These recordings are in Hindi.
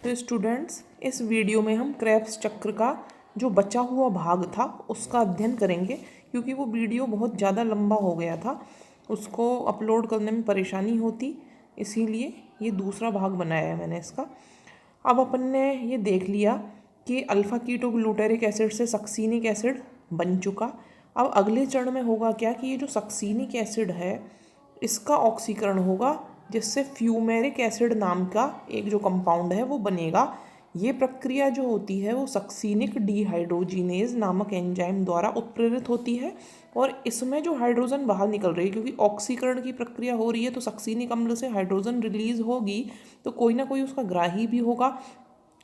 तो स्टूडेंट्स, इस वीडियो में हम क्रेब्स चक्र का जो बचा हुआ भाग था उसका अध्ययन करेंगे, क्योंकि वो वीडियो बहुत ज़्यादा लंबा हो गया था, उसको अपलोड करने में परेशानी होती, इसीलिए ये दूसरा भाग बनाया है मैंने इसका। अब अपन ने ये देख लिया कि अल्फ़ा कीटोग्लूटेरिक एसिड से सक्सीनिक एसिड बन चुका। अब अगले चरण में होगा क्या कि ये जो सक्सीनिक एसिड है इसका ऑक्सीकरण होगा, जिससे फ्यूमेरिक एसिड नाम का एक जो कंपाउंड है वो बनेगा। ये प्रक्रिया जो होती है वो सक्सीनिक डिहाइड्रोजिनेज नामक एंजाइम द्वारा उत्प्रेरित होती है, और इसमें जो हाइड्रोजन बाहर निकल रही है, क्योंकि ऑक्सीकरण की प्रक्रिया हो रही है तो सक्सीनिक अम्ल से हाइड्रोजन रिलीज होगी, तो कोई ना कोई उसका ग्राही भी होगा।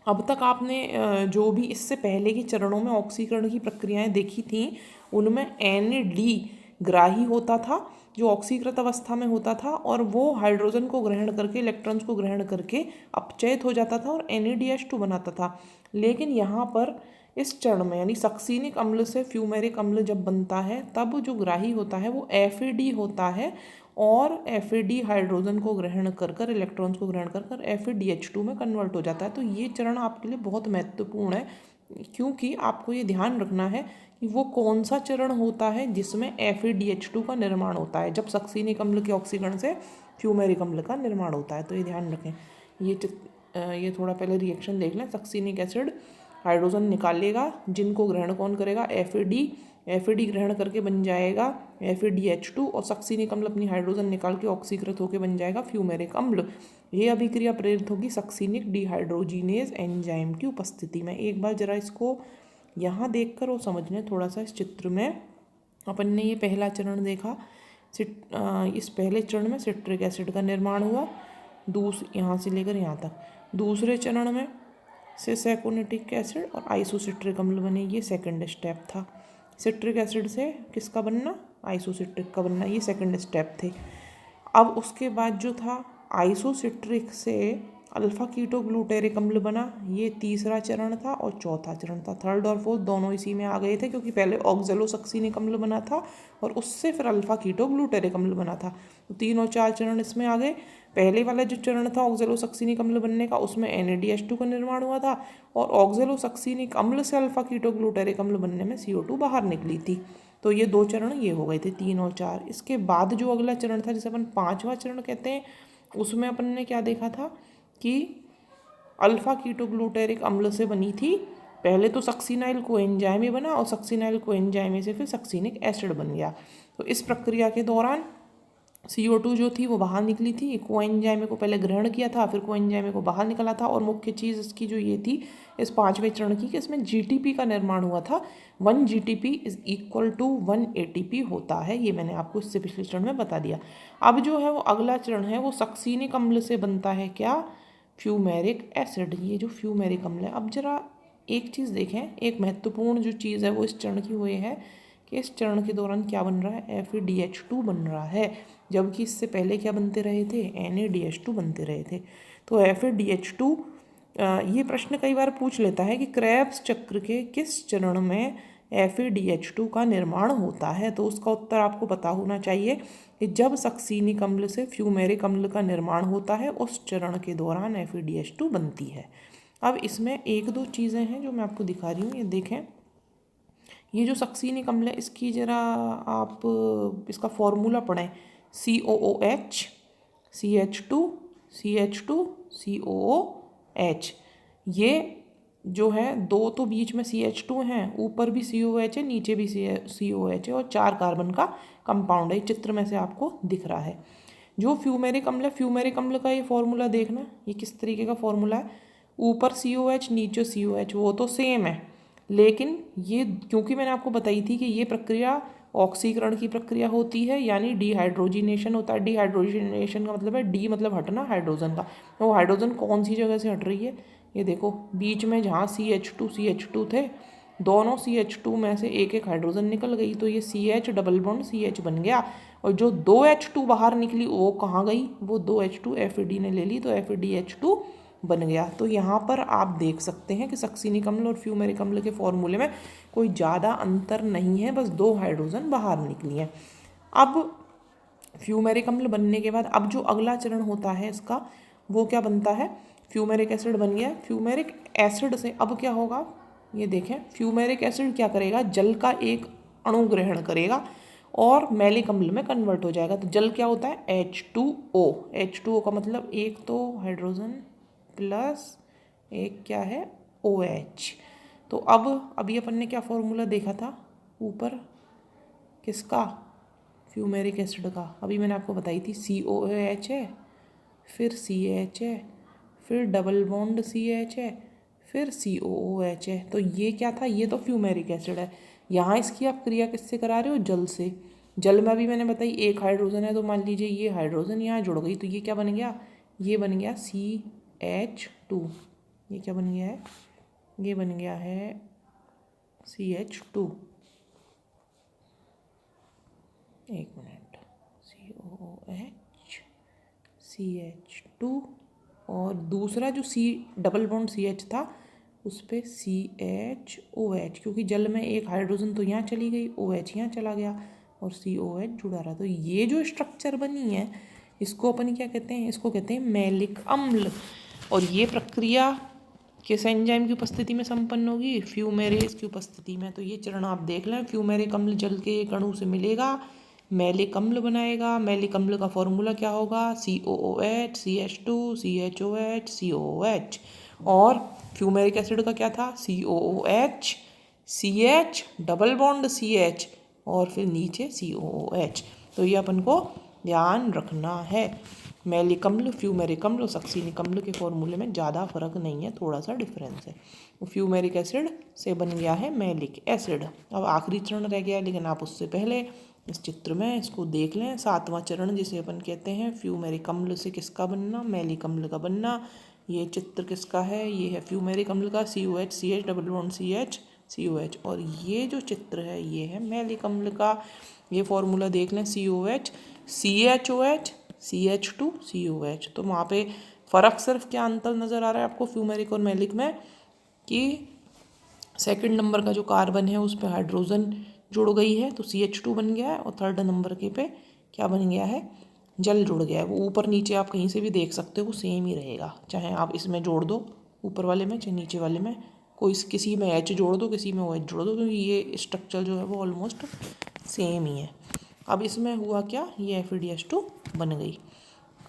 अब तक आपने जो भी इससे पहले के चरणों में ऑक्सीकरण की प्रक्रियाएं देखी थीं, उनमें ND ग्राही होता था जो ऑक्सीकृत अवस्था में होता था, और वो हाइड्रोजन को ग्रहण करके, इलेक्ट्रॉन्स को ग्रहण करके अपचयित हो जाता था और NADH2 बनाता था। लेकिन यहाँ पर इस चरण में यानी सक्सीनिक अम्ल से फ्यूमेरिक अम्ल जब बनता है तब जो ग्राही होता है वो FAD होता है, और FAD हाइड्रोजन को ग्रहण कर कर, इलेक्ट्रॉन्स को ग्रहण कर कर FADH2 में कन्वर्ट हो जाता है। तो ये चरण आपके लिए बहुत महत्वपूर्ण है, क्योंकि आपको ये ध्यान रखना है कि वो कौन सा चरण होता है जिसमें FADH2 का निर्माण होता है, जब सक्सीनिक अम्ल के ऑक्सीकरण से फ्यूमेरिक अम्ल का निर्माण होता है। तो ये ध्यान रखें। ये थोड़ा पहले रिएक्शन देख लें। सक्सीनिक एसिड हाइड्रोजन निकालेगा, जिनको ग्रहण कौन करेगा? FAD ग्रहण करके बन जाएगा FADH2, और सक्सीनिक अम्ल अपनी हाइड्रोजन निकाल के ऑक्सीकृत होकर बन जाएगा फ्यूमेरिक अम्ल। ये अभिक्रिया प्रेरित होगी सक्सीनिक डिहाइड्रोजिनेज एंजाइम की उपस्थिति में। एक बार जरा इसको यहाँ देखकर और समझ लें थोड़ा सा। इस चित्र में अपन ने ये पहला चरण देखा। इस पहले चरण में सिट्रिक एसिड का निर्माण हुआ, यहाँ से लेकर यहाँ तक। दूसरे चरण में सेकोनिटिक एसिड और आइसोसिट्रिक अम्ल बने, ये सेकंड स्टेप था। सिट्रिक एसिड से किसका बनना? आइसोसिट्रिक का बनना, ये सेकंड स्टेप थे। अब उसके बाद जो था आइसोसिट्रिक से अल्फ़ा कीटोग्लूटेरिक अम्ल बना, ये तीसरा चरण था, और चौथा चरण था। थर्ड और फोर्थ दोनों इसी में आ गए थे, क्योंकि पहले ऑक्जेलोसक्सीनिक अम्ल बना था और उससे फिर अल्फ़ा कीटोग्लूटेरिक अम्ल बना था। तो 3 और 4 चरण इसमें आ गए। पहले वाला जो चरण था ऑक्जेलोसक्सीनिक अम्ल बनने का, उसमें NADH2 का निर्माण हुआ था, और ऑक्जेलोसक्सीनिक अम्ल से अल्फ़ा कीटोग्लूटेरिक अम्ल बनने में CO2 बाहर निकली थी। तो ये 2 चरण ये हो गए थे, 3 और 4। इसके बाद जो अगला चरण था, जिसे अपन 5वां चरण कहते हैं, उसमें अपन ने क्या देखा था कि अल्फ़ा कीटोग्लूटेरिक अम्ल से बनी थी। पहले तो सक्सीनाइल कोएंजाइम बना, और सक्सीनाइल कोएंजाइम से फिर सक्सीनिक एसिड बन गया। तो इस प्रक्रिया के दौरान CO2 जो थी वो बाहर निकली थी। कोएंजाइम को पहले ग्रहण किया था, फिर कोएंजाइम को बाहर निकला था, और मुख्य चीज़ इसकी जो ये थी इस 5वें चरण की, कि इसमें GTP का निर्माण हुआ था। 1 GTP is equal to 1 ATP होता है। ये मैंने आपको इससे पिछले चरण में बता दिया। अब जो है वो अगला चरण है, वो सक्सीनिक अम्ल से बनता है क्या? Fumaric acid. ये जो फ्यूमेरिक अम्ल है, अब जरा एक चीज़ देखें, एक महत्वपूर्ण जो चीज़ है वो इस चरण की हुई है कि इस चरण के दौरान क्या बन रहा है? FADH2 बन रहा है, जबकि इससे पहले क्या बनते रहे थे? NADH2 बनते रहे थे। तो FADH2, ये प्रश्न कई बार पूछ लेता है कि क्रेब्स चक्र के किस चरण में FADH2 का निर्माण होता है, तो उसका उत्तर आपको पता होना चाहिए कि जब सक्सीनिक अम्ल से फ्यूमेरिक अम्ल का निर्माण होता है, उस चरण के दौरान FADH2 बनती है। अब इसमें 1-2 चीज़ें हैं जो मैं आपको दिखा रही हूँ, ये देखें। ये जो सक्सीनिक अम्ल है, इसकी ज़रा आप इसका फॉर्मूला पढ़ें। COOH, CH2, CH2, COOH। ये जो है, 2 तो बीच में CH2 हैं, ऊपर भी COH है, नीचे भी COH है, और 4 कार्बन का कंपाउंड है। चित्र में से आपको दिख रहा है। जो फ्यूमेरिक अम्ल है, फ्यूमेरिक अम्ल का ये फॉर्मूला देखना, ये किस तरीके का फॉर्मूला है। ऊपर COH, नीचे COH, वो तो सेम है, लेकिन ये क्योंकि मैंने आपको बताई थी कि ये प्रक्रिया ऑक्सीकरण की प्रक्रिया होती है, यानी डिहाइड्रोजिनेशन होता है। डिहाइड्रोजिनेशन का मतलब है डी मतलब हटना हाइड्रोजन का। तो वो हाइड्रोजन कौन सी जगह से हट रही है? ये देखो, बीच में जहाँ CH2 थे, दोनों CH2 में से एक एक हाइड्रोजन निकल गई, तो ये CH डबल बॉन्ड CH बन गया। और जो 2 H2 बाहर निकली वो कहाँ गई? वो 2 H2 FAD ने ले ली, तो FADH2 बन गया। तो यहाँ पर आप देख सकते हैं कि सक्सीनिक अम्ल और फ्यूमेरिक अम्ल के फॉर्मूले में कोई ज़्यादा अंतर नहीं है, बस 2 हाइड्रोजन बाहर निकली हैं। अब फ्यूमेरिक अम्ल बनने के बाद अब जो अगला चरण होता है इसका, वो क्या बनता है? फ्यूमेरिक एसिड बन गया। फ्यूमेरिक एसिड से अब क्या होगा, ये देखें, फ्यूमेरिक एसिड क्या करेगा, जल का एक अणु ग्रहण करेगा और मैलिक अम्ल में कन्वर्ट हो जाएगा। तो जल क्या होता है, H2O। H2O का मतलब एक तो हाइड्रोजन प्लस एक क्या है, OH। तो अब अभी अपन ने क्या फॉर्मूला देखा था ऊपर, किसका, फ्यूमेरिक एसिड का। अभी मैंने आपको बताई थी COOH है, फिर CH है, फिर डबल बॉन्ड CH है, फिर COOH है। तो ये क्या था, ये तो फ्यूमेरिक एसिड है। यहाँ इसकी आप क्रिया किससे करा रहे हो, जल से। जल में भी मैंने बताई एक हाइड्रोजन है, तो मान लीजिए ये हाइड्रोजन यहाँ जुड़ गई, तो ये क्या बन गया, ये बन गया CH2। ये क्या बन गया है, ये बन गया है CH2। एक मिनट, COOH CH2 और दूसरा जो C डबल बॉन्ड CH था उस पर CHOH, क्योंकि जल में एक हाइड्रोजन तो यहाँ चली गई, OH यहाँ चला गया और COH जुड़ा रहा। तो ये जो स्ट्रक्चर बनी है इसको अपन क्या कहते हैं, इसको कहते हैं मैलिक अम्ल। और ये प्रक्रिया किस एंजाइम की उपस्थिति में संपन्न होगी, फ्यूमेरेज की उपस्थिति में। तो ये चरण आप देख लें, फ्यूमेरिक अम्ल जल के एक अणु से मिलेगा, मैलिक अम्ल बनाएगा। मैलिक अम्ल का फॉर्मूला क्या होगा, COOH CH2 CHOH COOH। और फ्यूमेरिक एसिड का क्या था, COOH CH double bond CH और फिर नीचे COOH। तो ये अपन को ध्यान रखना है। मैलिक अम्ल, फ्यूमेरिक अम्ल और सक्सीनिक अम्ल के फॉर्मूले में ज़्यादा फर्क नहीं है, थोड़ा सा डिफरेंस है। फ्यूमेरिक एसिड से बन गया है मैलिक एसिड। अब आखिरी चरण रह गया, लेकिन आप उससे पहले इस चित्र में इसको देख लें। सातवां चरण जिसे अपन कहते हैं फ्यूमेरिक अम्ल से किसका बनना, मैलिक अम्ल का बनना। ये चित्र किसका है, ये है फ्यूमेरिक अम्ल का, COH CH double bond CH COH। और ये जो चित्र है ये है मैलिक अम्ल का। ये फॉर्मूला देख लें, COH CHOH CH2 COH। तो वहाँ पे फ़र्क सिर्फ क्या अंतर नज़र आ रहा है आपको फ्यूमेरिक और मैलिक में, कि सेकंड नंबर का जो कार्बन है उस पर हाइड्रोजन जुड़ गई है तो CH2 बन गया है, और थर्ड नंबर के पे क्या बन गया है, जल जुड़ गया है। वो ऊपर नीचे आप कहीं से भी देख सकते हो, वो सेम ही रहेगा, चाहे आप इसमें जोड़ दो ऊपर वाले में चाहे नीचे वाले में, कोई किसी में H जोड़ दो किसी में OH जोड़ दो, क्योंकि ये स्ट्रक्चर जो है वो ऑलमोस्ट सेम ही है। अब इसमें हुआ क्या, ये FeDH2 बन गई।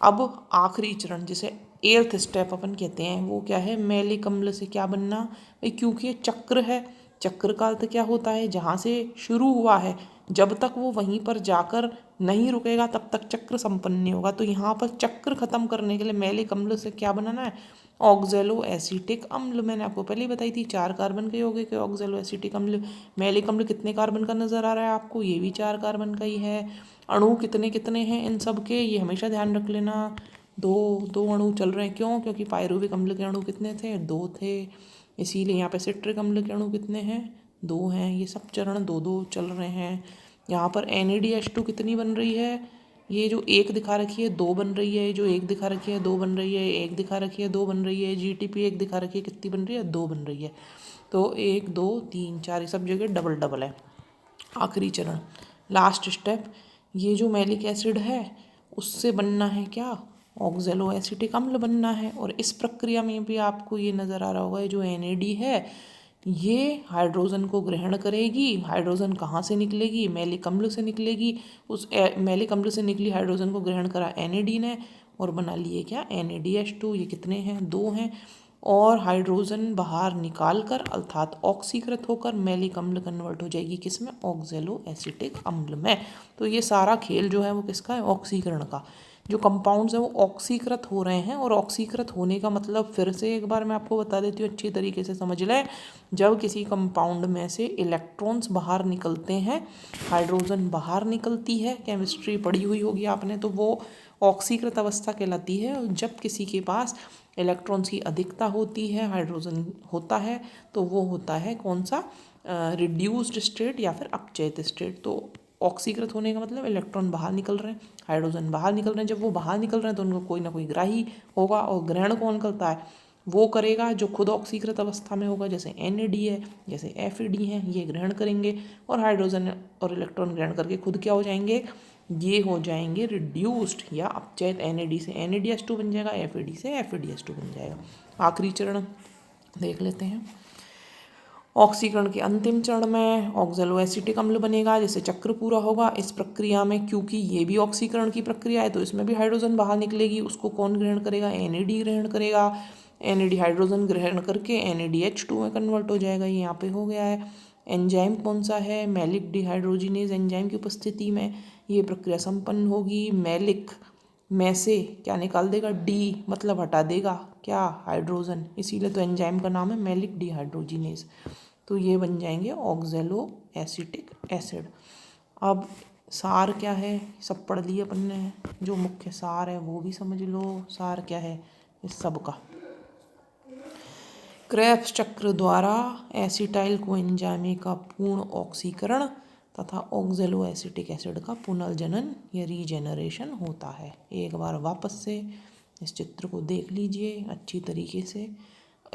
अब आखिरी चरण जिसे एर्थ स्टेप अपन कहते हैं वो क्या है, मैलिक अम्ल से क्या बनना भाई, क्योंकि ये चक्र है। चक्र का अर्थ क्या होता है, जहाँ से शुरू हुआ है जब तक वो वहीं पर जाकर नहीं रुकेगा तब तक चक्र संपन्न नहीं होगा। तो यहाँ पर चक्र खत्म करने के लिए मैलिक अम्ल से क्या बनाना है, ऑक्जेलो एसिटिक अम्ल। मैंने आपको पहले ही बताई थी 4 कार्बन के होंगे कि ऑक्जेलो एसिटिक अम्ल। मैलिक अम्ल कितने कार्बन का नज़र आ रहा है आपको, ये भी 4 कार्बन का ही है। अणु कितने कितने हैं इन सब के, ये हमेशा ध्यान रख लेना, दो दो अणु चल रहे हैं। क्यों, क्योंकि पायरुविक अम्ल के अणु कितने थे, 2 थे, इसीलिए यहाँ पे सिट्रिक अम्ल के अणु कितने हैं, 2 हैं। ये सब चरण 2-2 चल रहे हैं। यहाँ पर NADH2 कितनी बन रही है, ये जो 1 दिखा रखी है 2 बन रही है, जो 1 दिखा रखी है 2 बन रही है, 1 दिखा रखी है 2 बन रही है, GTP 1 दिखा रखी है कितनी बन रही है, 2 बन रही है। तो 1 2 3 4 ये सब जगह डबल डबल है। आखिरी चरण, लास्ट स्टेप, ये जो मैलिक एसिड है उससे बनना है क्या, ऑक्जेलो एसिटिक अम्ल बनना है। और इस प्रक्रिया में भी आपको ये नज़र आ रहा होगा, जो NAD है ये हाइड्रोजन को ग्रहण करेगी। हाइड्रोजन कहाँ से निकलेगी, मैलिक अम्ल से निकलेगी। उस मैलिक अम्ल से निकली हाइड्रोजन को ग्रहण करा NAD ने और बना लिए क्या, NADH2। ये कितने हैं, 2 हैं। और हाइड्रोजन बाहर निकाल कर अर्थात ऑक्सीकृत होकर मैलिक अम्ल कन्वर्ट हो जाएगी किसमें, ऑक्जेलो एसिटिक अम्ल में। तो ये सारा खेल जो है वो किसका है, ऑक्सीकरण का। जो कंपाउंड्स हैं वो ऑक्सीकृत हो रहे हैं, और ऑक्सीकृत होने का मतलब फिर से एक बार मैं आपको बता देती हूँ, अच्छी तरीके से समझ लें। जब किसी कंपाउंड में से इलेक्ट्रॉन्स बाहर निकलते हैं, हाइड्रोजन बाहर निकलती है, केमिस्ट्री पढ़ी हुई होगी आपने, तो वो ऑक्सीकृत अवस्था कहलाती है। और जब किसी के पास इलेक्ट्रॉन्स की अधिकता होती है, हाइड्रोजन होता है, तो वो होता है कौन सा, रिड्यूस्ड स्टेट या फिर अपचयित स्टेट। तो ऑक्सीकृत होने का मतलब इलेक्ट्रॉन बाहर निकल रहे हैं, हाइड्रोजन बाहर निकल रहे हैं। जब वो बाहर निकल रहे हैं तो उनको कोई ना कोई ग्राही होगा, और ग्रहण कौन करता है, वो करेगा जो खुद ऑक्सीकृत अवस्था में होगा, जैसे NAD है, जैसे FeD है, ये ग्रहण करेंगे। और हाइड्रोजन और इलेक्ट्रॉन ग्रहण करके खुद क्या हो जाएंगे, ये हो जाएंगे रिड्यूस्ड या अपचयित। NAD से NADH2 बन जाएगा, FAD से FADH2 बन जाएगा। आखिरी चरण देख लेते हैं। ऑक्सीकरण के अंतिम चरण में ऑक्जेलो एसिटिक अम्ल बनेगा, जिससे चक्र पूरा होगा। इस प्रक्रिया में क्योंकि ये भी ऑक्सीकरण की प्रक्रिया है तो इसमें भी हाइड्रोजन बाहर निकलेगी। उसको कौन ग्रहण करेगा? NAD ग्रहण करेगा। NAD हाइड्रोजन ग्रहण करके NADH2 में कन्वर्ट हो जाएगा। ये यहाँ पे हो गया है। एंजाइम कौन सा है? मैलिक डिहाइड्रोजिनेज एंजाइम की उपस्थिति में ये प्रक्रिया संपन्न होगी। मैलिक में से क्या निकाल देगा? डी, मतलब हटा देगा क्या? हाइड्रोजन। इसीलिए तो एंजाइम का नाम है मैलिक डिहाइड्रोजिनेज। तो ये बन जाएंगे ऑक्जेलो एसिटिक एसिड। अब सार क्या है? सब पढ़ लिए अपन ने। जो मुख्य सार है वो भी समझ लो। सार क्या है इस सब का? क्रेब्स चक्र द्वारा एसिटाइल कोएंजाइम का पूर्ण ऑक्सीकरण तथा ऑक्जेलो एसिटिक एसिड का पुनर्जनन या रीजेनरेशन होता है। एक बार वापस से इस चित्र को देख लीजिए अच्छी तरीके से।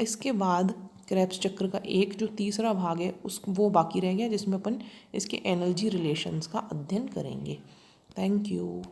इसके बाद क्रेब्स चक्र का एक जो तीसरा भाग है वो बाकी रह गया, जिसमें अपन इसके एनर्जी रिलेशंस का अध्ययन करेंगे। Thank you.